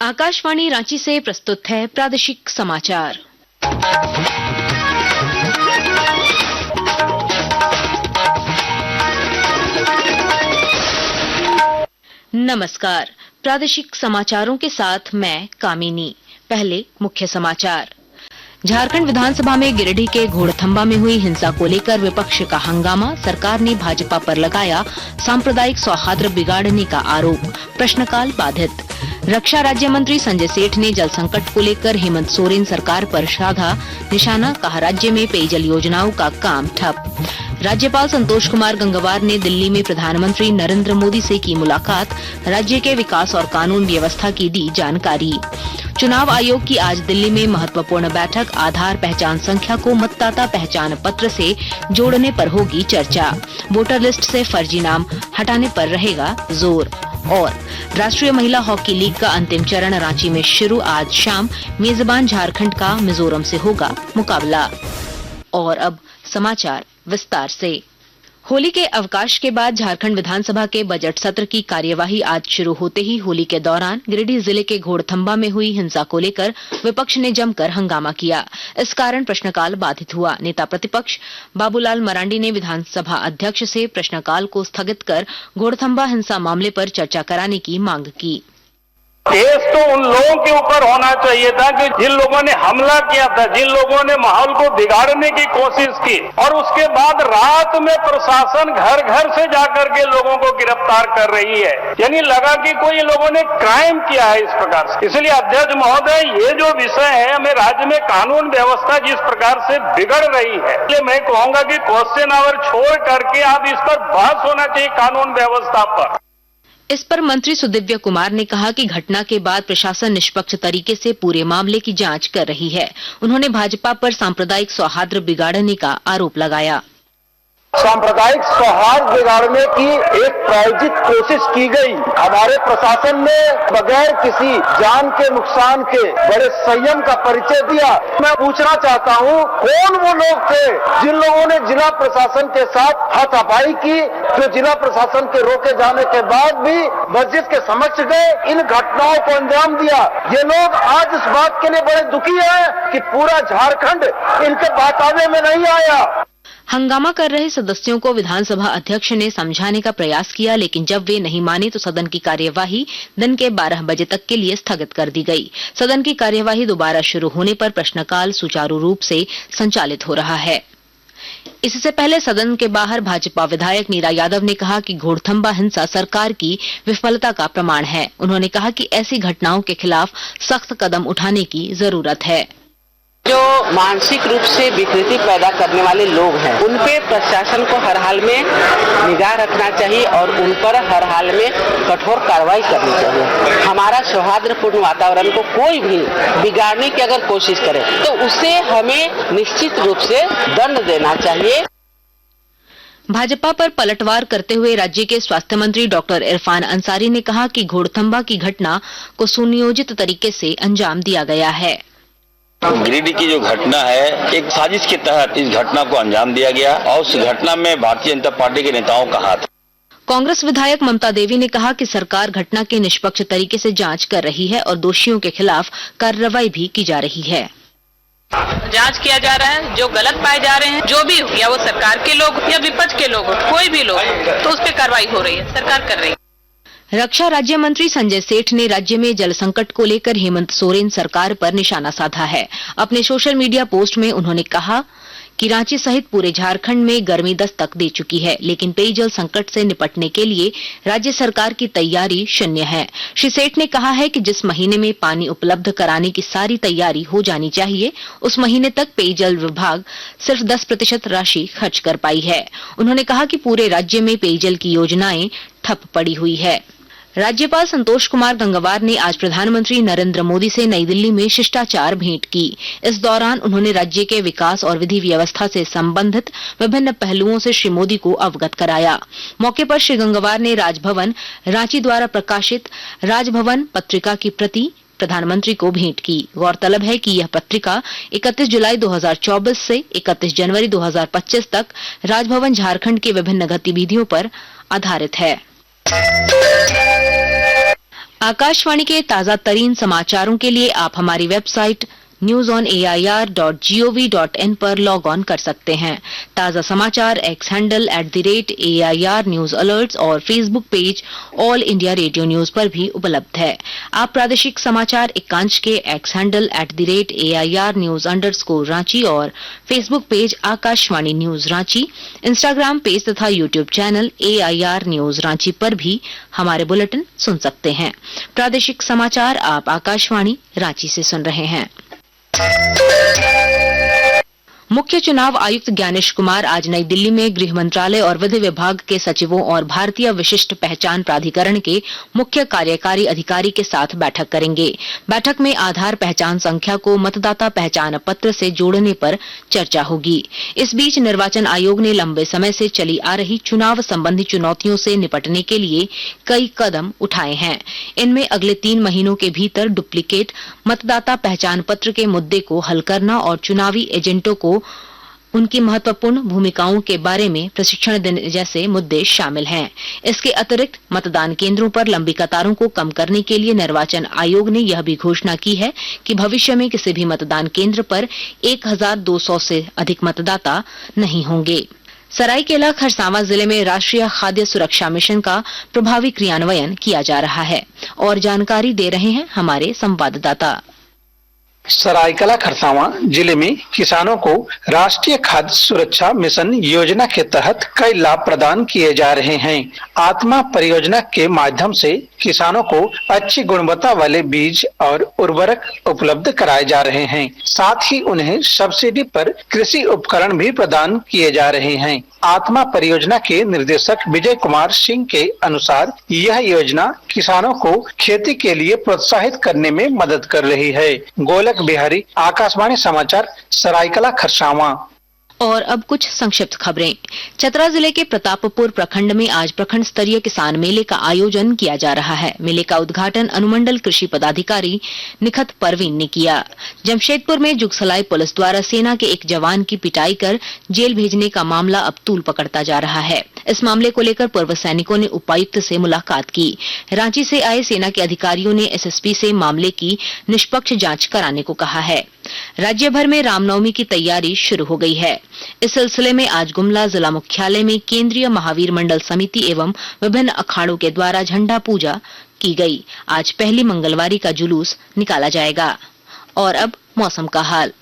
आकाशवाणी रांची से प्रस्तुत है प्रादेशिक समाचार। नमस्कार, प्रादेशिक समाचारों के साथ मैं कामिनी। पहले मुख्य समाचार। झारखंड विधानसभा में गिरिडीह के घोड़थंबा में हुई हिंसा को लेकर विपक्ष का हंगामा, सरकार ने भाजपा पर लगाया सांप्रदायिक सौहार्द बिगाड़ने का आरोप, प्रश्नकाल बाधित। रक्षा राज्य मंत्री संजय सेठ ने जल संकट को लेकर हेमंत सोरेन सरकार पर साधा निशाना, कहा राज्य में पेयजल योजनाओं का काम ठप। राज्यपाल संतोष कुमार गंगवार ने दिल्ली में प्रधानमंत्री नरेंद्र मोदी से की मुलाकात, राज्य के विकास और कानून व्यवस्था की दी जानकारी। चुनाव आयोग की आज दिल्ली में महत्वपूर्ण बैठक, आधार पहचान संख्या को मतदाता पहचान पत्र से जोड़ने पर होगी चर्चा, वोटर लिस्ट से फर्जी नाम हटाने पर रहेगा जोर। और राष्ट्रीय महिला हॉकी लीग का अंतिम चरण रांची में शुरू, आज शाम मेजबान झारखंड का मिजोरम से होगा मुकाबला। और अब समाचार विस्तार से। होली के अवकाश के बाद झारखंड विधानसभा के बजट सत्र की कार्यवाही आज शुरू होते ही होली के दौरान गिरिडीह जिले के घोड़थंबा में हुई हिंसा को लेकर विपक्ष ने जमकर हंगामा किया। इस कारण प्रश्नकाल बाधित हुआ। नेता प्रतिपक्ष बाबूलाल मरांडी ने विधानसभा अध्यक्ष से प्रश्नकाल को स्थगित कर घोड़थंबा हिंसा मामले पर चर्चा कराने की मांग की। केस तो उन लोगों के ऊपर होना चाहिए था कि जिन लोगों ने हमला किया था, जिन लोगों ने माहौल को बिगाड़ने की कोशिश की, और उसके बाद रात में प्रशासन घर घर से जाकर के लोगों को गिरफ्तार कर रही है, यानी लगा कि कोई लोगों ने क्राइम किया है इस प्रकार से। इसलिए अध्यक्ष महोदय, ये जो विषय है, हमें राज्य में कानून व्यवस्था जिस प्रकार से बिगड़ रही है, इसलिए मैं कहूंगा कि क्वेश्चन आवर छोड़ करके अब इस पर बहस होना चाहिए कानून व्यवस्था पर। इस पर मंत्री सुदिव्य कुमार ने कहा कि घटना के बाद प्रशासन निष्पक्ष तरीके से पूरे मामले की जांच कर रही है। उन्होंने भाजपा पर सांप्रदायिक सौहार्द बिगाड़ने का आरोप लगाया। सांप्रदायिक सौहार्द बिगाड़ने की एक प्रायोजित कोशिश की गई। हमारे प्रशासन ने बगैर किसी जान के नुकसान के बड़े संयम का परिचय दिया। मैं पूछना चाहता हूं, कौन वो लोग थे जिन लोगों ने जिला प्रशासन के साथ हाथापाई की, जो जिला प्रशासन के रोके जाने के बाद भी मस्जिद के समक्ष गए, इन घटनाओं को अंजाम दिया। ये लोग आज इस बात के लिए बड़े दुखी हैं कि पूरा झारखंड इनके बहकावे में नहीं आया। हंगामा कर रहे सदस्यों को विधानसभा अध्यक्ष ने समझाने का प्रयास किया, लेकिन जब वे नहीं माने तो सदन की कार्यवाही दिन के 12 बजे तक के लिए स्थगित कर दी गई। सदन की कार्यवाही दोबारा शुरू होने पर प्रश्नकाल सुचारू रूप से संचालित हो रहा है। इससे पहले सदन के बाहर भाजपा विधायक नीरा यादव ने कहा कि घोड़थंबा हिंसा सरकार की विफलता का प्रमाण है। उन्होंने कहा कि ऐसी घटनाओं के खिलाफ सख्त कदम उठाने की जरूरत है। जो मानसिक रूप से विकृति पैदा करने वाले लोग हैं, उन पे प्रशासन को हर हाल में निगाह रखना चाहिए और उन पर हर हाल में कठोर कार्रवाई करनी चाहिए। हमारा सौहार्दपूर्ण वातावरण को कोई भी बिगाड़ने की अगर कोशिश करे तो उसे हमें निश्चित रूप से दंड देना चाहिए। भाजपा पर पलटवार करते हुए राज्य के स्वास्थ्य मंत्री डॉक्टर इरफान अंसारी ने कहा कि घोड़थंबा की घटना को सुनियोजित तरीके से अंजाम दिया गया है। गिरिडीह की जो घटना है, एक साजिश के तहत इस घटना को अंजाम दिया गया और उस घटना में भारतीय जनता पार्टी के नेताओं का हाथ। कांग्रेस विधायक ममता देवी ने कहा कि सरकार घटना की निष्पक्ष तरीके से जांच कर रही है और दोषियों के खिलाफ कार्रवाई भी की जा रही है। जांच किया जा रहा है, जो गलत पाए जा रहे हैं, जो भी, या वो सरकार के लोग या विपक्ष के लोग, कोई भी लोग, तो उस पर कार्रवाई हो रही है, सरकार कर रही है। रक्षा राज्य मंत्री संजय सेठ ने राज्य में जल संकट को लेकर हेमंत सोरेन सरकार पर निशाना साधा है। अपने सोशल मीडिया पोस्ट में उन्होंने कहा कि रांची सहित पूरे झारखंड में गर्मी दस्तक दे चुकी है, लेकिन पेयजल संकट से निपटने के लिए राज्य सरकार की तैयारी शून्य है। श्री सेठ ने कहा है कि जिस महीने में पानी उपलब्ध कराने की सारी तैयारी हो जानी चाहिए, उस महीने तक पेयजल विभाग सिर्फ 10% राशि खर्च कर पाई है। उन्होंने कहा कि पूरे राज्य में पेयजल की योजनाएं ठप पड़ी हुई है। राज्यपाल संतोष कुमार गंगवार ने आज प्रधानमंत्री नरेंद्र मोदी से नई दिल्ली में शिष्टाचार भेंट की। इस दौरान उन्होंने राज्य के विकास और विधि व्यवस्था से संबंधित विभिन्न पहलुओं से श्री मोदी को अवगत कराया। मौके पर श्री गंगवार ने राजभवन रांची द्वारा प्रकाशित राजभवन पत्रिका की प्रति प्रधानमंत्री को भेंट की। गौरतलब है कि यह पत्रिका 31 जुलाई 2024 से 31 जनवरी 2025 तक राजभवन झारखंड की विभिन्न गतिविधियों पर आधारित है। आकाशवाणी के ताजा तरीन समाचारों के लिए आप हमारी वेबसाइट newsonair.gov.in पर लॉग ऑन कर सकते हैं। ताजा समाचार X handle @AIR news alerts और Facebook page All India radio news पर भी उपलब्ध है। आप प्रादेशिक समाचार एकांश के X handle @AIR news _Ranchi और Facebook page Akashvani news Ranchi, Instagram page तथा YouTube channel AIR news Ranchi पर भी हमारे बुलेटिन सुन सकते हैं। प्रादेशिक समाचार आप आकाशवाणी रांची से सुन रहे हैं। मुख्य चुनाव आयुक्त ज्ञानेश कुमार आज नई दिल्ली में गृह मंत्रालय और विधि विभाग के सचिवों और भारतीय विशिष्ट पहचान प्राधिकरण के मुख्य कार्यकारी अधिकारी के साथ बैठक करेंगे। बैठक में आधार पहचान संख्या को मतदाता पहचान पत्र से जोड़ने पर चर्चा होगी। इस बीच निर्वाचन आयोग ने लंबे समय से चली आ रही चुनाव संबंधी चुनौतियों से निपटने के लिए कई कदम उठाए हैं। इनमें अगले 3 महीनों के भीतर डुप्लीकेट मतदाता पहचान पत्र के मुद्दे को हल करना और चुनावी एजेंटों को उनकी महत्वपूर्ण भूमिकाओं के बारे में प्रशिक्षण देने जैसे मुद्दे शामिल हैं। इसके अतिरिक्त मतदान केंद्रों पर लंबी कतारों को कम करने के लिए निर्वाचन आयोग ने यह भी घोषणा की है कि भविष्य में किसी भी मतदान केंद्र पर 1200 से अधिक मतदाता नहीं होंगे। सरायकेला खरसावां जिले में राष्ट्रीय खाद्य सुरक्षा मिशन का प्रभावी क्रियान्वयन किया जा रहा है और जानकारी दे रहे हैं हमारे संवाददाता। सरायकेला खरसावां जिले में किसानों को राष्ट्रीय खाद्य सुरक्षा मिशन योजना के तहत कई लाभ प्रदान किए जा रहे हैं। आत्मा परियोजना के माध्यम से किसानों को अच्छी गुणवत्ता वाले बीज और उर्वरक उपलब्ध कराए जा रहे हैं। साथ ही उन्हें सब्सिडी पर कृषि उपकरण भी प्रदान किए जा रहे हैं। आत्मा परियोजना के निर्देशक विजय कुमार सिंह के अनुसार यह योजना किसानों को खेती के लिए प्रोत्साहित करने में मदद कर रही है। गोलक बिहारी, आकाशवाणी समाचार, सरायकेला खरसावां। और अब कुछ संक्षिप्त खबरें। चतरा जिले के प्रतापपुर प्रखंड में आज प्रखंड स्तरीय किसान मेले का आयोजन किया जा रहा है। मेले का उद्घाटन अनुमंडल कृषि पदाधिकारी निखत परवीन ने किया। जमशेदपुर में जुगसलाई पुलिस द्वारा सेना के एक जवान की पिटाई कर जेल भेजने का मामला अब तूल पकड़ता जा रहा है। इस मामले को लेकर पूर्व सैनिकों ने उपायुक्त से मुलाकात की। रांची से आए सेना के अधिकारियों ने एसएसपी से मामले की निष्पक्ष जांच कराने को कहा है। राज्य भर में रामनवमी की तैयारी शुरू हो गई है। इस सिलसिले में आज गुमला जिला मुख्यालय में केंद्रीय महावीर मंडल समिति एवं विभिन्न अखाड़ों के द्वारा झंडा पूजा की गई। आज पहली मंगलवारी का जुलूस निकाला जाएगा। और अब मौसम का हाल।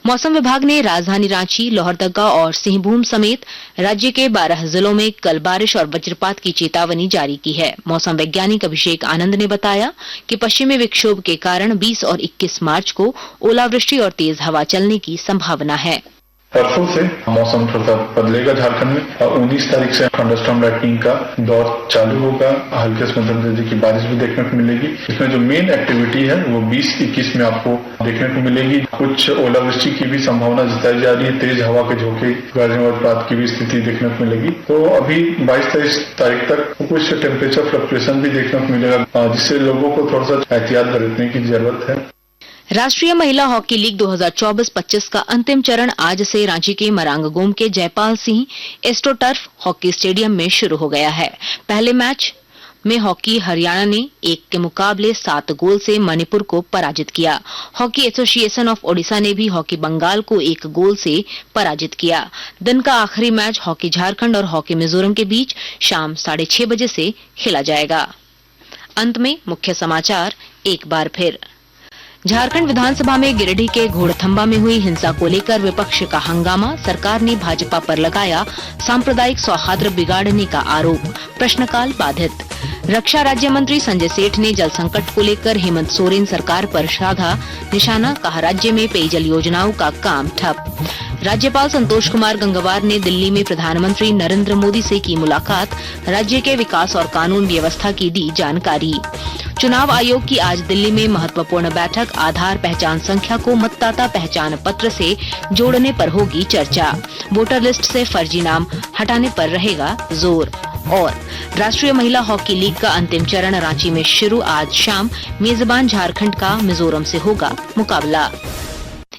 मौसम विभाग ने राजधानी रांची, लोहरदगा और सिंहभूम समेत राज्य के 12 जिलों में कल बारिश और वज्रपात की चेतावनी जारी की है। मौसम वैज्ञानिक अभिषेक आनंद ने बताया कि पश्चिमी विक्षोभ के कारण 20 और 21 मार्च को ओलावृष्टि और तेज हवा चलने की संभावना है। परसों से मौसम थोड़ा बदलेगा झारखंड में और 19 तारीख से थंडरस्टॉर्म लाइटनिंग का दौर चालू होगा। हल्के से मध्यम दर्जे की बारिश भी देखने को मिलेगी। इसमें जो मेन एक्टिविटी है वो 20-21 में आपको देखने को मिलेगी। कुछ ओलावृष्टि की भी संभावना जताई जा रही है। तेज हवा के झोंके, गर्जन वज्रपात की भी स्थिति देखने को मिलेगी। तो अभी 22-23 तारीख तक कुछ टेम्परेचर फ्लक्चुएशन भी देखने को मिलेगा, जिससे लोगों को थोड़ा सा एहतियात बरतने की जरूरत है। राष्ट्रीय महिला हॉकी लीग 2024-25 का अंतिम चरण आज से रांची के मरांगगोम के Jaipal Singh astroturf hockey stadium में शुरू हो गया है। पहले मैच में हॉकी हरियाणा ने 1 के मुकाबले 7 गोल से मणिपुर को पराजित किया। हॉकी एसोसिएशन ऑफ ओडिशा ने भी हॉकी बंगाल को 1 गोल से पराजित किया। दिन का आखिरी मैच हॉकी झारखंड और हॉकी मिजोरम के बीच शाम 6:30 बजे से खेला जाएगा। अंत में मुख्य समाचार एक बार फिर। झारखंड विधानसभा में गिरिडीह के घोड़थंबा में हुई हिंसा को लेकर विपक्ष का हंगामा। सरकार ने भाजपा पर लगाया सांप्रदायिक सौहार्द बिगाड़ने का आरोप। प्रश्नकाल बाधित। रक्षा राज्य मंत्री संजय सेठ ने जल संकट को लेकर हेमंत सोरेन सरकार पर साधा निशाना। कहा, राज्य में पेयजल योजनाओं का काम ठप। राज्यपाल संतोष कुमार गंगवार ने दिल्ली में प्रधानमंत्री नरेंद्र मोदी से की मुलाकात। राज्य के विकास और कानून व्यवस्था की दी जानकारी। चुनाव आयोग की आज दिल्ली में महत्वपूर्ण बैठक। आधार पहचान संख्या को मतदाता पहचान पत्र से जोड़ने पर होगी चर्चा। वोटर लिस्ट से फर्जी नाम हटाने पर रहेगा जोर। और राष्ट्रीय महिला हॉकी लीग का अंतिम चरण रांची में शुरू। आज शाम मेजबान झारखंड का मिजोरम से होगा मुकाबला।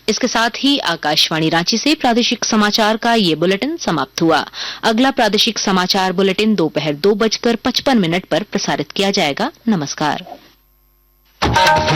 इसके साथ ही आकाशवाणी रांची से प्रादेशिक समाचार का ये बुलेटिन समाप्त हुआ। अगला प्रादेशिक समाचार बुलेटिन दोपहर 2:55 पर प्रसारित किया जाएगा। नमस्कार। है।